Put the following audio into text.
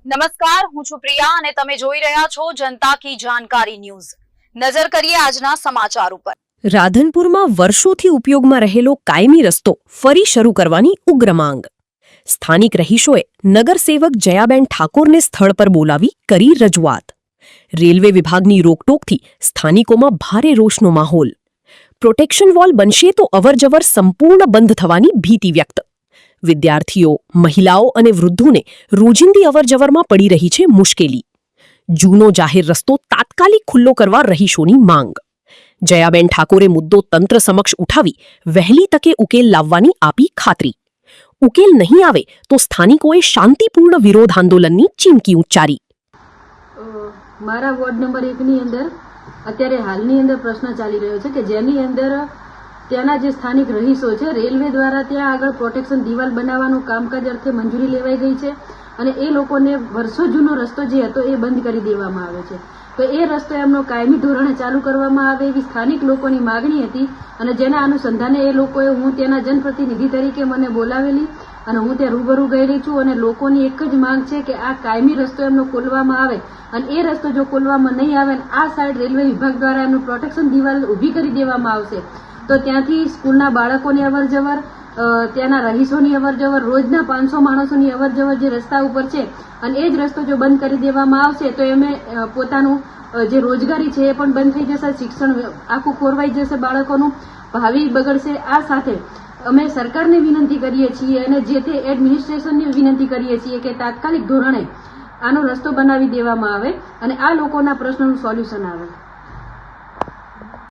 નમસ્કાર, હું છું પ્રિયા અને તમે જોઈ રહ્યા છો જનતા કી જાણકારી ન્યૂઝ। નજર કરીએ આજના સમાચાર ઉપર। રાધનપુરમાં વર્ષોથી ઉપયોગમાં રહેલો કાયમી રસ્તો ફરી શરૂ કરવાની ઉગ્ર માંગ। સ્થાનિક રહીશોએ નગરસેવક જયાબેન ઠાકોરને સ્થળ પર બોલાવી કરી રજૂઆત। રેલવે વિભાગની રોકટોકથી સ્થાનિકોમાં ભારે રોષનો માહોલ। પ્રોટેક્શન વોલ બનશે તો અવરજવર સંપૂર્ણ બંધ થવાની ભીતિ વ્યક્ત। વિદ્યાર્થીઓ, મહિલાઓ અને વૃદ્ધોને રોજિંદી અવરજવરમાં પડી રહી છે મુશ્કેલી। જૂનો જાહેર રસ્તો તાત્કાલિક ખુલ્લો કરવા રહીશોની માંગ। જયાબેન ઠાકોરે મુદ્દો તંત્ર સમક્ષ ઉઠાવી વહેલી તકે ઉકેલ લાવવાની આપી ખાતરી। ઉકેલ નહીં આવે તો સ્થાનિકોએ શાંતિપૂર્ણ વિરોધ આંદોલનની ચીમકી ઉચ્ચારી। મારા વોર્ડ નંબર 1 ની અંદર અત્યારે હાલની અંદર પ્રશ્ન ચાલી રહ્યો છે કે જેની અંદર ત્યાંના જે સ્થાનિક રહીશો છે, રેલવે દ્વારા ત્યાં આગળ પ્રોટેક્શન દિવાલ બનાવવાનું કામકાજ અર્થે મંજૂરી લેવાઈ ગઈ છે અને એ લોકોને વર્ષો જૂનો રસ્તો જે હતો એ બંધ કરી દેવામાં આવે છે। તો એ રસ્તો એમનો કાયમી ધોરણે ચાલુ કરવામાં આવે એવી સ્થાનિક લોકોની માગણી હતી અને જેના અનુસંધાને એ લોકોએ, હું ત્યાંના જનપ્રતિનિધિ તરીકે મને બોલાવેલી અને હું ત્યાં રૂબરૂ ગયેલી છું અને લોકોની એક જ માંગ છે કે આ કાયમી રસ્તો એમનો ખોલવામાં આવે અને એ રસ્તો જો ખોલવામાં નહીં આવે અને આ સાઈડ રેલવે વિભાગ દ્વારા એમનું પ્રોટેક્શન દિવાલ ઊભી કરી દેવામાં આવશે તો ત્યાંથી સ્કૂલના બાળકોની અવરજવર, ત્યાંના રહીશોની અવરજવર, રોજના 500 માણસોની અવરજવર જે રસ્તા ઉપર છે અને એ જ રસ્તો જો બંધ કરી દેવામાં આવશે તો એમને પોતાનું જે રોજગારી છે એ પણ બંધ થઈ જશે, શિક્ષણ આખું ખોરવાઈ જશે, બાળકોનું ભાવિ બગડશે। આ સાથે અમે સરકારને વિનંતી કરીએ છીએ અને જે તે એડમિનિસ્ટ્રેશનને વિનંતી કરીએ છીએ કે તાત્કાલિક ધોરણે આનો રસ્તો બનાવી દેવામાં આવે અને આ લોકોના પ્રશ્નનું સોલ્યુશન આવે।